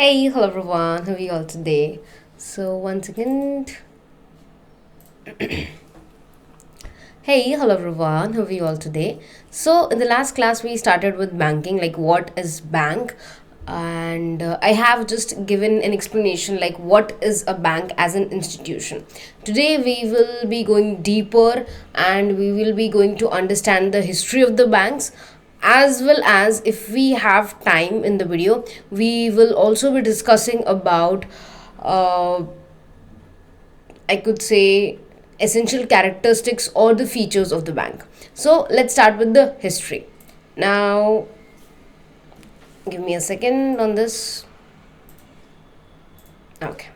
Hey, hello everyone, how are you all today? So, one second. Hey, hello everyone, how are you all today? So, in the last class, we started with banking, like what is bank? And I have just given an explanation like what is a bank as an institution. Today, we will be going deeper and we will be going to understand the history of the banks, as well as if we have time in the video we will also be discussing about uh, I could say essential characteristics or the features of the bank. So let's start with the history. Now give me a second on this. Okay.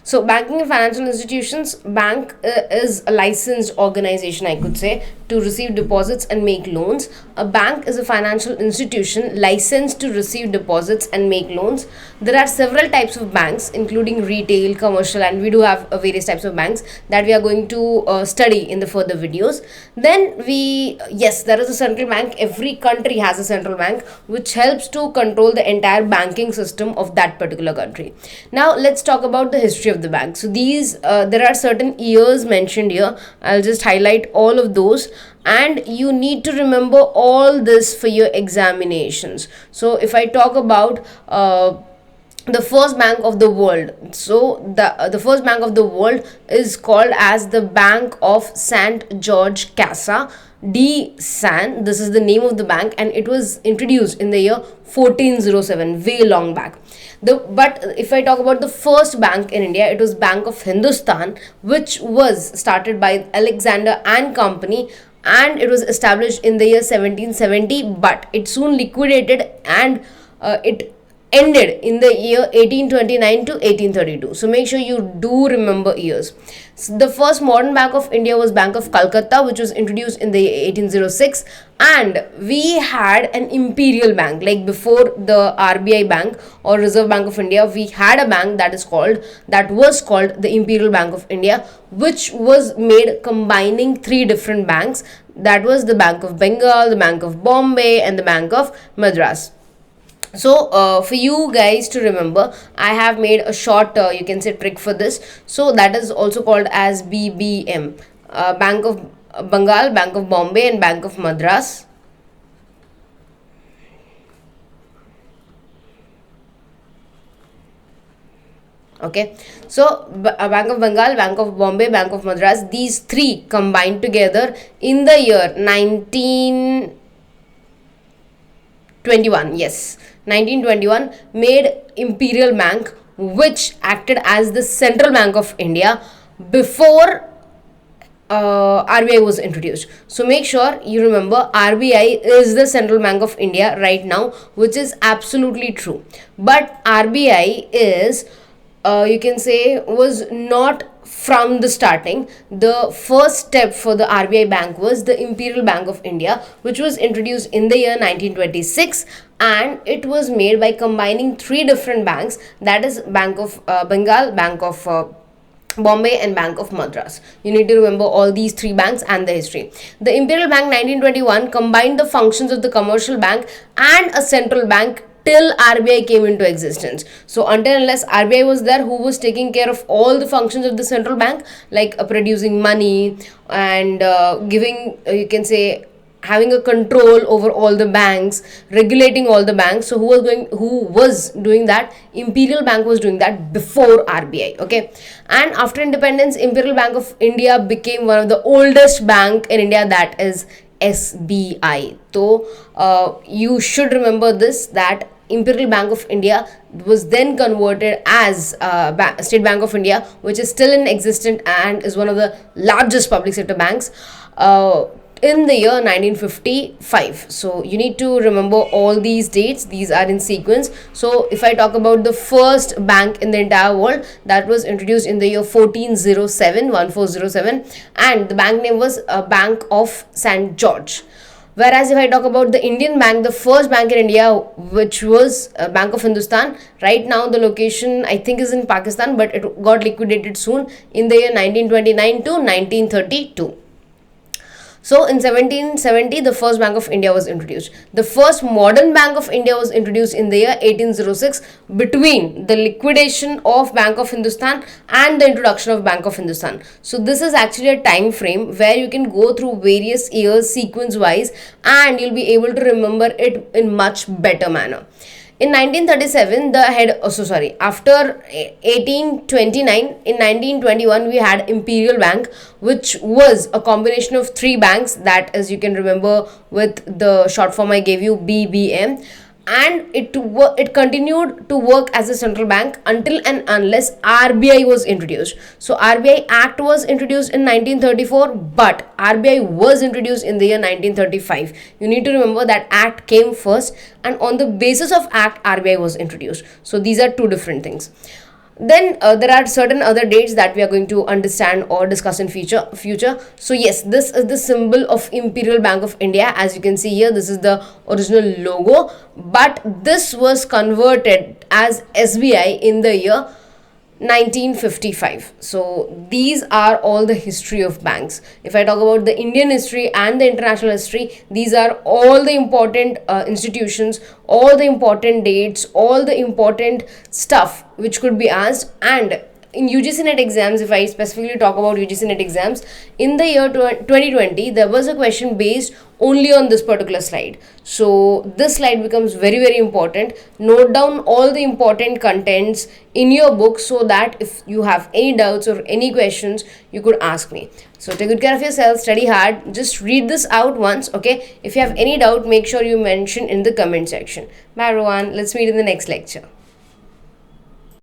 So, banking and financial institutions, bank is a licensed organization, I could say, to receive deposits and make loans. A bank is a financial institution licensed to receive deposits and make loans. There are several types of banks, including retail, commercial, and we do have various types of banks that we are going to study in the further videos. Then yes, there is a central bank. Every country has a central bank which helps to control the entire banking system of that particular country. Now, let's talk about the history of the bank. So there are certain years mentioned here. I'll just highlight all of those, and you need to remember all this for your examinations. So if I talk about the first bank of the world, so the first bank of the world is called as the Bank of St. George Casa de San. This is the name of the bank, and it was introduced in the year 1407, way long back. But if I talk about the first bank in India, it was Bank of Hindustan, which was started by Alexander and Company, and it was established in the year 1770. But it soon liquidated, and it ended in the year 1829 to 1832. So make sure you do remember years. So the first modern bank of India was Bank of Calcutta, which was introduced in the 1806, and we had an imperial bank. Like before the RBI Bank or Reserve Bank of India, we had a bank that was called the Imperial Bank of India, which was made combining three different banks. That was the Bank of Bengal, the Bank of Bombay, and the Bank of Madras. So for you guys to remember, I have made a short you can say trick for this. So that is also called as BBM, Bank of Bengal, Bank of Bombay, and Bank of Madras. Okay, so Bank of Bengal, Bank of Bombay, Bank of Madras, these three combined together in the year 1921. Yes, 1921 made Imperial Bank, which acted as the Central Bank of India before RBI was introduced. So make sure you remember RBI is the Central Bank of India right now, which is absolutely true. But RBI is, you can say, was not from the starting. The first step for the RBI Bank was the Imperial Bank of India, which was introduced in the year 1926, and it was made by combining three different banks, that is Bank of Bengal, Bank of Bombay, and Bank of Madras. You need to remember all these three banks and the history. The Imperial Bank 1921 combined the functions of the commercial bank and a central bank till RBI came into existence. So until unless RBI was there, who was taking care of all the functions of the central bank, like producing money and giving, you can say, having a control over all the banks, regulating all the banks. So who was doing that? Imperial Bank was doing that before RBI. Okay, and after independence, Imperial Bank of India became one of the oldest bank in India, that is SBI. So you should remember this, that Imperial Bank of India was then converted as State Bank of India, which is still in existence and is one of the largest public sector banks in the year 1955. So you need to remember all these dates. These are in sequence. So if I talk about the first bank in the entire world, that was introduced in the year 1407, and the bank name was Bank of St. George. Whereas if I talk about the Indian bank, the first bank in India, which was Bank of Hindustan, right now the location I think is in Pakistan, but it got liquidated soon in the year 1929 to 1932. So in 1770, the first Bank of India was introduced. The first modern Bank of India was introduced in the year 1806 between the liquidation of Bank of Hindustan and the introduction of Bank of Hindustan. So this is actually a time frame where you can go through various years sequence wise and you'll be able to remember it in much better manner. In 1937, after 1829, in 1921, we had Imperial Bank, which was a combination of three banks, that, as you can remember with the short form I gave you, BBM, and it continued to work as a central bank until and unless RBI was introduced. So RBI Act was introduced in 1934, but RBI was introduced in the year 1935. You need to remember that Act came first, and on the basis of Act, RBI was introduced. So these are two different things. Then there are certain other dates that we are going to understand or discuss in future. So yes, this is the symbol of Imperial Bank of India. As you can see here, this is the original logo, but this was converted as SBI in the year 1955. So these are all the history of banks. If I talk about the Indian history and the international history, these are all the important institutions, all the important dates, all the important stuff which could be asked. And in UGC NET exams, if I specifically talk about UGC NET exams, in the year 2020, there was a question based only on this particular slide. So this slide becomes very, very important. Note down all the important contents in your book so that if you have any doubts or any questions, you could ask me. So take good care of yourself, study hard, just read this out once, okay? If you have any doubt, make sure you mention in the comment section. Bye everyone, let's meet in the next lecture.